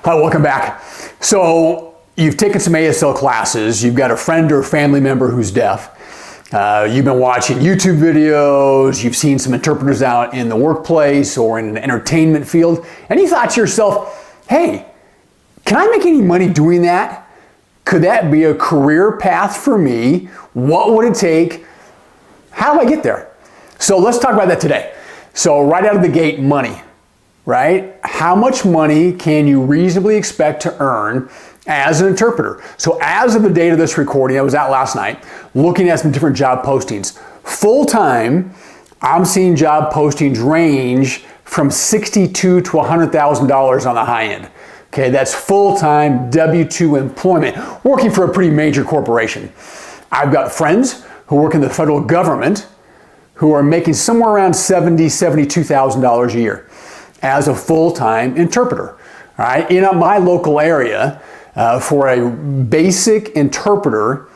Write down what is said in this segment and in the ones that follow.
Hi, welcome back. So you've taken some ASL classes, you've got a friend or family member who's deaf, you've been watching YouTube videos, you've seen some interpreters out in the workplace or in an entertainment field, and you thought to yourself, hey, can I make any money doing that? Could that be a career path for me? What would it take? How do I get there? So let's talk about that today. So right out of the gate, money. Right? How much money can you reasonably expect to earn as an interpreter? So as of the date of this recording, I was out last night looking at some different job postings. Full-time, I'm seeing job postings range from $62,000 to $100,000 on the high end. Okay, that's full-time W-2 employment, working for a pretty major corporation. I've got friends who work in the federal government who are making somewhere around $70,000, $72,000 a year as a full-time interpreter. All right, in my local area, for a basic interpreter,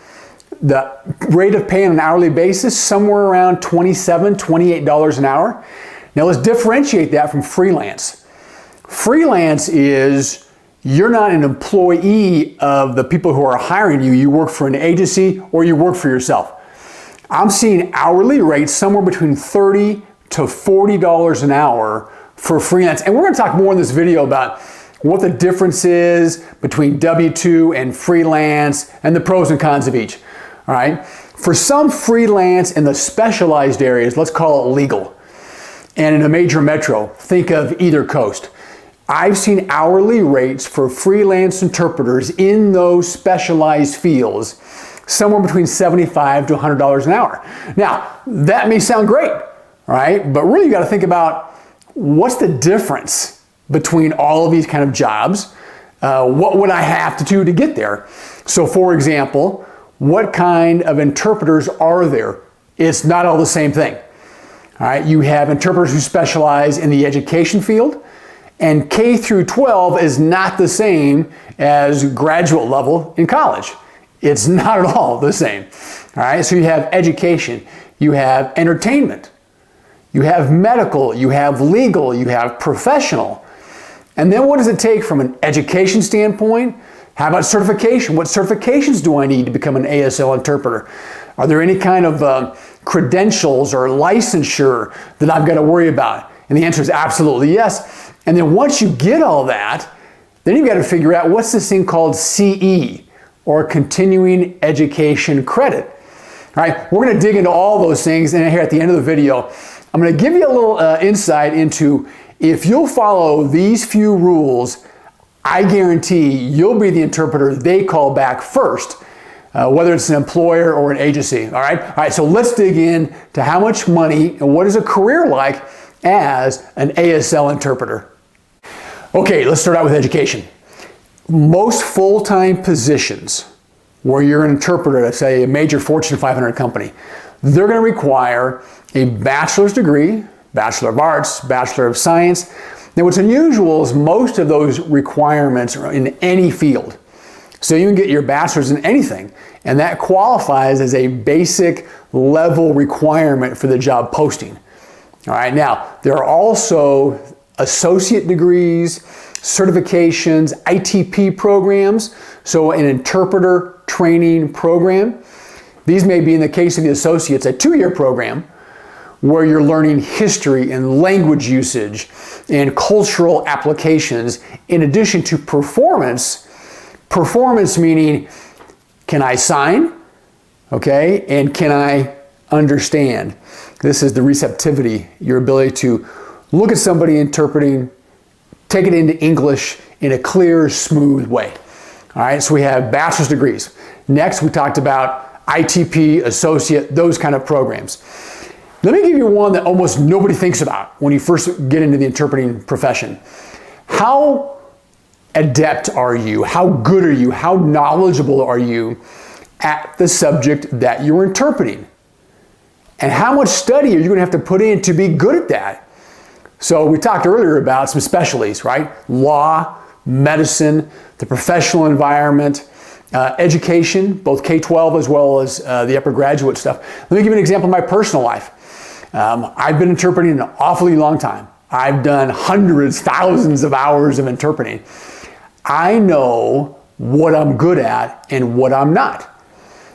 the rate of pay on an hourly basis, somewhere around $27, $28 an hour. Now let's differentiate that from freelance. Freelance is you're not an employee of the people who are hiring you. You work for an agency or you work for yourself. I'm seeing hourly rates somewhere between $30 to $40 an hour for freelance. And we're going to talk more in this video about what the difference is between W-2 and freelance and the pros and cons of each. All right. For some freelance in the specialized areas, let's call it legal, and in a major metro, think of either coast. I've seen hourly rates for freelance interpreters in those specialized fields somewhere between $75 to $100 an hour. Now, that may sound great, right? But really you got to think about what's the difference between all of these kind of jobs? What would I have to do to get there? So for example, what kind of interpreters are there? It's not all the same thing. All right, you have interpreters who specialize in the education field, and K through 12 is not the same as graduate level in college. It's not at all the same. All right, so you have education, you have entertainment, you have medical, you have legal, you have professional. And then what does it take from an education standpoint? How about certification? What certifications do I need to become an ASL interpreter? Are there any kind of credentials or licensure that I've got to worry about? And the answer is absolutely yes. And then once you get all that, then you've got to figure out what's this thing called CE, or continuing education credit. All right, we're going to dig into all those things, and here at the end of the video, I'm going to give you a little insight into if you'll follow these few rules, I guarantee you'll be the interpreter they call back first, whether it's an employer or an agency. All right, so let's dig in to how much money and what is a career like as an ASL interpreter. Okay, let's start out with education. Most full-time positions where you're an interpreter at, say, a major Fortune 500 company, they're going to require a bachelor's degree, Bachelor of Arts, Bachelor of Science. Now what's unusual is most of those requirements are in any field. So you can get your bachelor's in anything, and that qualifies as a basic level requirement for the job posting. All right, now there are also associate degrees, certifications, ITP programs, so an interpreter training program. These may be, in the case of the associates, a 2-year program where you're learning history and language usage and cultural applications in addition to performance. Performance meaning, can I sign? Okay, and can I understand? This is the receptivity, your ability to look at somebody interpreting, take it into English in a clear, smooth way. All right, so we have bachelor's degrees. Next, we talked about ITP, associate, those kind of programs. Let me give you one that almost nobody thinks about when you first get into the interpreting profession. How adept are you? How good are you? How knowledgeable are you at the subject that you're interpreting? And how much study are you going to have to put in to be good at that? So we talked earlier about some specialties, right? Law, medicine, the professional environment, education, both K-12 as well as the upper graduate stuff. Let me give you an example of my personal life. I've been interpreting an awfully long time. I've done hundreds, thousands of hours of interpreting. I know what I'm good at and what I'm not.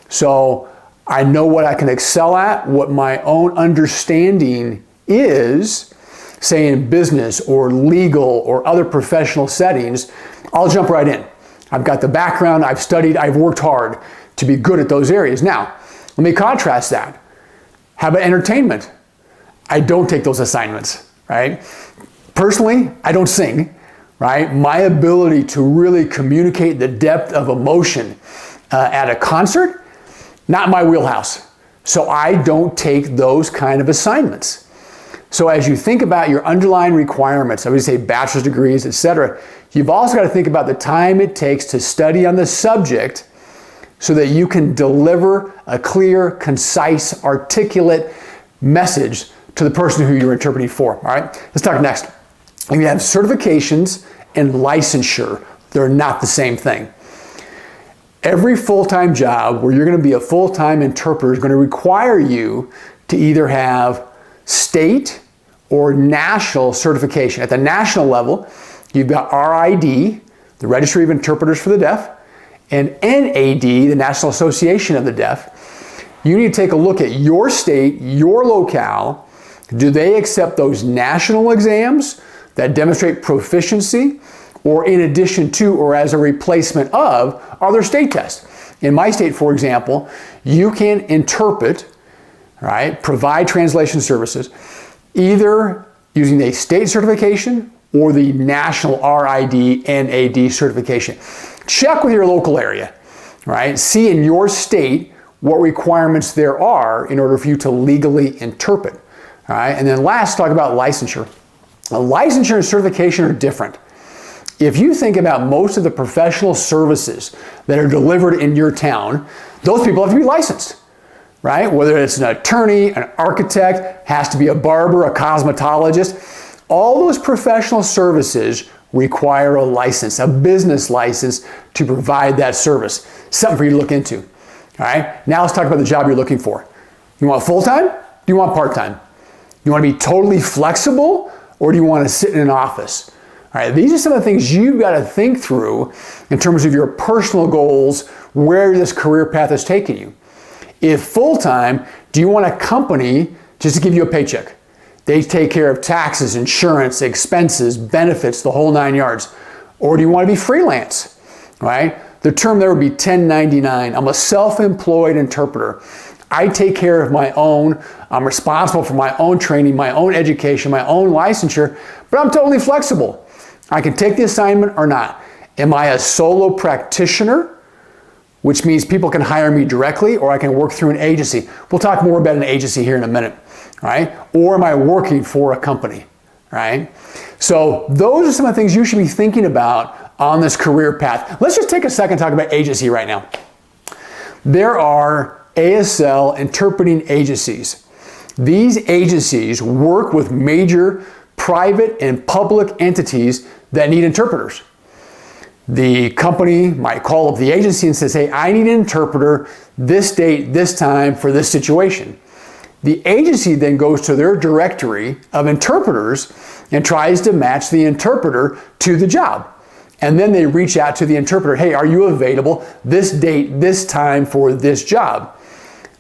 So I know what I can excel at, what my own understanding is, say in business or legal or other professional settings. I'll jump right in. I've got the background, I've studied, I've worked hard to be good at those areas. Now, let me contrast that. How about entertainment? I don't take those assignments, right? Personally, I don't sing, right? My ability to really communicate the depth of emotion at a concert, not my wheelhouse. So I don't take those kind of assignments. So as you think about your underlying requirements, I would say bachelor's degrees, etc., you've also got to think about the time it takes to study on the subject so that you can deliver a clear, concise, articulate message to the person who you're interpreting for. All right, let's talk next. You have certifications and licensure. They're not the same thing. Every full-time job where you're going to be a full-time interpreter is going to require you to either have state or national certification. At the national level, you've got RID, the Registry of Interpreters for the Deaf, and NAD, the National Association of the Deaf. You need to take a look at your state, your locale. Do they accept those national exams that demonstrate proficiency, or in addition to or as a replacement of other state tests? In my state, for example, you can interpret, right, provide translation services, either using a state certification or the national RID NAD certification. Check with your local area, right? See in your state what requirements there are in order for you to legally interpret, all right? And then last, talk about licensure. Licensure and certification are different. If you think about most of the professional services that are delivered in your town, those people have to be licensed, right? Whether it's an attorney, an architect, has to be a barber, a cosmetologist. All those professional services require a license, a business license to provide that service. Something for you to look into. All right, now let's talk about the job you're looking for. You want full-time? Do you want part-time? You want to be totally flexible, or do you want to sit in an office? All right, these are some of the things you've got to think through in terms of your personal goals, where this career path is taking you. If full-time, do you want a company just to give you a paycheck? They take care of taxes, insurance, expenses, benefits, the whole 9 yards. Or do you want to be freelance, right? The term there would be 1099. I'm a self-employed interpreter. I take care of my own. I'm responsible for my own training, my own education, my own licensure, but I'm totally flexible. I can take the assignment or not. Am I a solo practitioner, which means people can hire me directly, or I can work through an agency? We'll talk more about an agency here in a minute, right? Or am I working for a company, right? So those are some of the things you should be thinking about on this career path. Let's just take a second to talk about agency right now. There are ASL interpreting agencies. These agencies work with major private and public entities that need interpreters. The company might call up the agency and says, hey, I need an interpreter this date, this time for this situation. The agency then goes to their directory of interpreters and tries to match the interpreter to the job. And then they reach out to the interpreter, hey, are you available this date, this time for this job?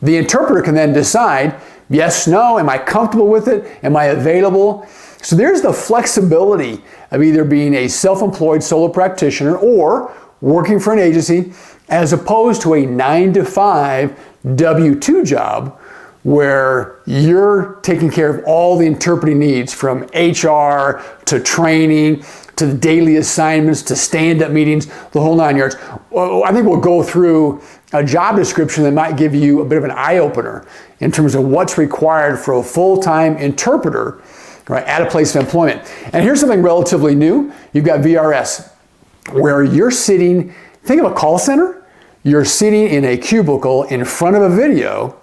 The interpreter can then decide, yes, no, am I comfortable with it? Am I available? So there's the flexibility of either being a self-employed solo practitioner or working for an agency, as opposed to a 9-to-5 W-2 job where you're taking care of all the interpreting needs, from HR to training to the daily assignments to stand-up meetings, the whole 9 yards. Well, I think we'll go through a job description that might give you a bit of an eye-opener in terms of what's required for a full-time interpreter, right, at a place of employment. And here's something relatively new. You've got VRS, where you're sitting, think of a call center, you're sitting in a cubicle in front of a video,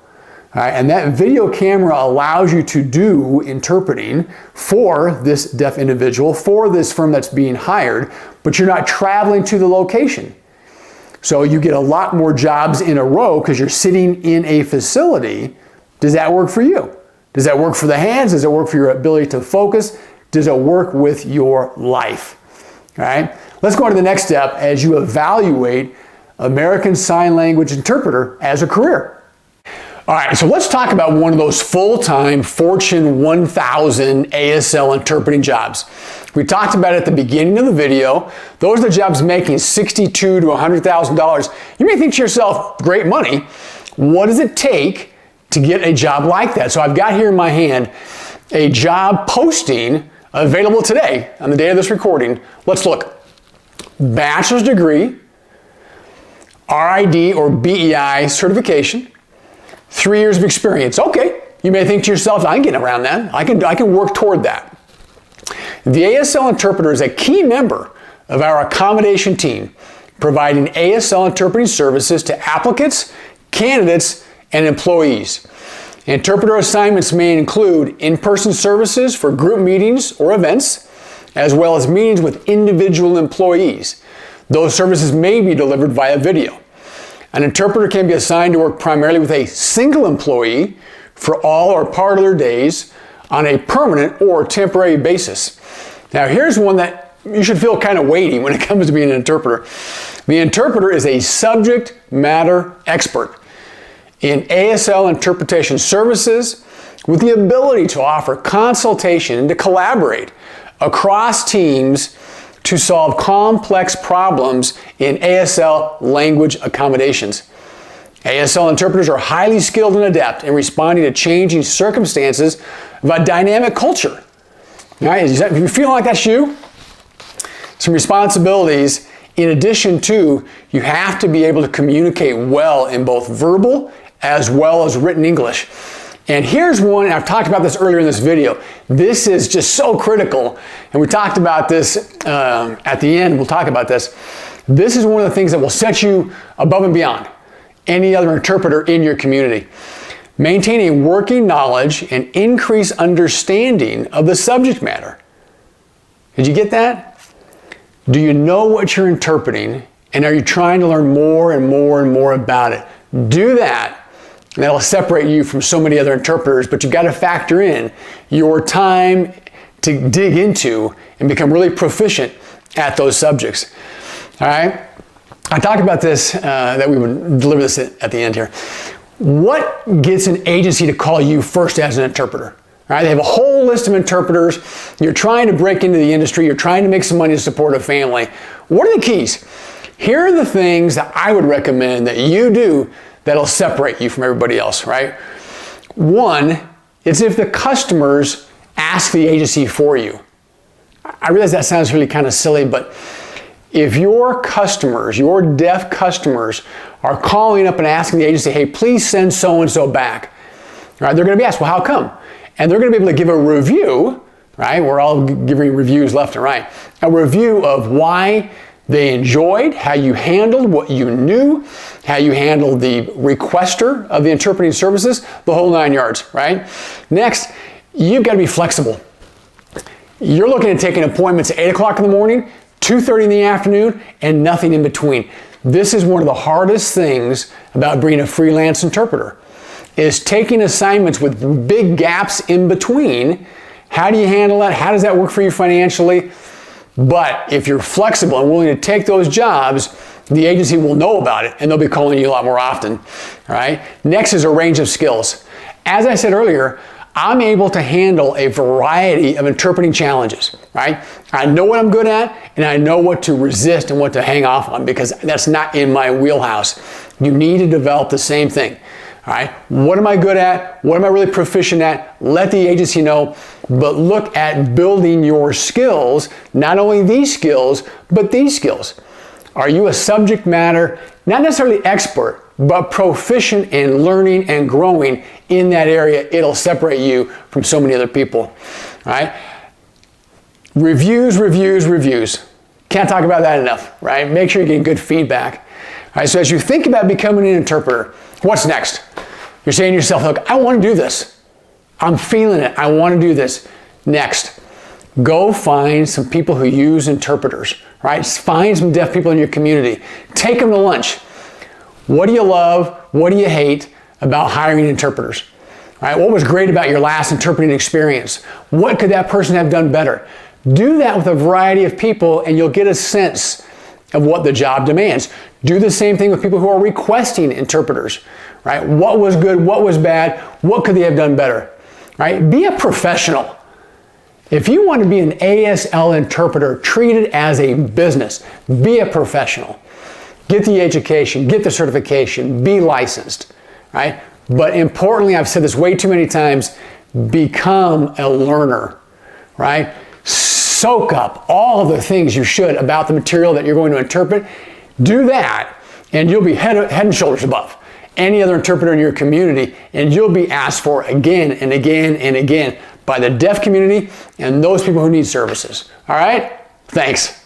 right, and that video camera allows you to do interpreting for this deaf individual, for this firm that's being hired, but you're not traveling to the location. So you get a lot more jobs in a row because you're sitting in a facility. Does that work for you? Does that work for the hands? Does it work for your ability to focus? Does it work with your life? All right? Let's go on to the next step as you evaluate American Sign Language interpreter as a career. All right, so let's talk about one of those full-time Fortune 1000 ASL interpreting jobs. We talked about it at the beginning of the video. Those are the jobs making $62,000 to $100,000. You may think to yourself, great money. What does it take to get a job like that? So I've got here in my hand a job posting available today on the day of this recording. Let's look. Bachelor's degree, RID or BEI certification, 3 years of experience. Okay, you may think to yourself, I can get around that. I can work toward that. The ASL interpreter is a key member of our accommodation team, providing ASL interpreting services to applicants, candidates, and employees. Interpreter assignments may include in-person services for group meetings or events, as well as meetings with individual employees. Those services may be delivered via video. An interpreter can be assigned to work primarily with a single employee for all or part of their days on a permanent or temporary basis. Now here's one that you should feel kind of weighty when it comes to being an interpreter. The interpreter is a subject matter expert in ASL interpretation services with the ability to offer consultation and to collaborate across teams to solve complex problems in ASL language accommodations. ASL interpreters are highly skilled and adept in responding to changing circumstances of a dynamic culture. All right, if you feel like that's you, some responsibilities in addition to you have to be able to communicate well in both verbal as well as written English. And here's one, and I've talked about this earlier in this video. This is just so critical, and we talked about this at the end. We'll talk about this. This is one of the things that will set you above and beyond any other interpreter in your community. Maintain a working knowledge and increase understanding of the subject matter. Did you get that? Do you know what you're interpreting, and are you trying to learn more and more and more about it? Do that. And that'll separate you from so many other interpreters, but you've got to factor in your time to dig into and become really proficient at those subjects. All right? I talked about this, that we would deliver this at the end here. What gets an agency to call you first as an interpreter? All right? They have a whole list of interpreters. You're trying to break into the industry. You're trying to make some money to support a family. What are the keys? Here are the things that I would recommend that you do that'll separate you from everybody else, right? One, it's if the customers ask the agency for you. I realize that sounds really kind of silly, but if your customers, your deaf customers, are calling up and asking the agency, hey, please send so-and-so back, right? They're going to be asked, well, how come? And they're going to be able to give a review, right? We're all giving reviews left and right. A review of why they enjoyed, how you handled what you knew, how you handled the requester of the interpreting services, the whole 9 yards, right? Next, you've got to be flexible. You're looking at taking appointments at 8 o'clock in the morning, 2:30 in the afternoon, and nothing in between. This is one of the hardest things about being a freelance interpreter, is taking assignments with big gaps in between. How do you handle that? How does that work for you financially? But if you're flexible and willing to take those jobs, the agency will know about it and they'll be calling you a lot more often. All right? Next is a range of skills. As I said earlier, I'm able to handle a variety of interpreting challenges, right? I know what I'm good at and I know what to resist and what to hang off on because that's not in my wheelhouse. You need to develop the same thing. All right, what am I good at? What am I really proficient at? Let the agency know, but look at building your skills, not only these skills, but these skills. Are you a subject matter, not necessarily expert, but proficient in learning and growing in that area? It'll separate you from so many other people, all right? Reviews, reviews, reviews. Can't talk about that enough, right? Make sure you're getting good feedback. All right, so as you think about becoming an interpreter, what's next? You're saying to yourself, look, I want to do this. I'm feeling it. I want to do this. Next, go find some people who use interpreters, right? Find some deaf people in your community. Take them to lunch. What do you love? What do you hate about hiring interpreters? Right? What was great about your last interpreting experience? What could that person have done better? Do that with a variety of people and you'll get a sense of what the job demands. Do the same thing with people who are requesting interpreters, right? What was good? What was bad? What could they have done better, right? Be a professional. If you want to be an ASL interpreter, treat it as a business. Be a professional. Get the education, get the certification, be licensed, right? But importantly, I've said this way too many times, become a learner, right? Soak up all the things you should about the material that you're going to interpret. Do that, and you'll be head and shoulders above any other interpreter in your community, and you'll be asked for again and again and again by the deaf community and those people who need services. All right? Thanks.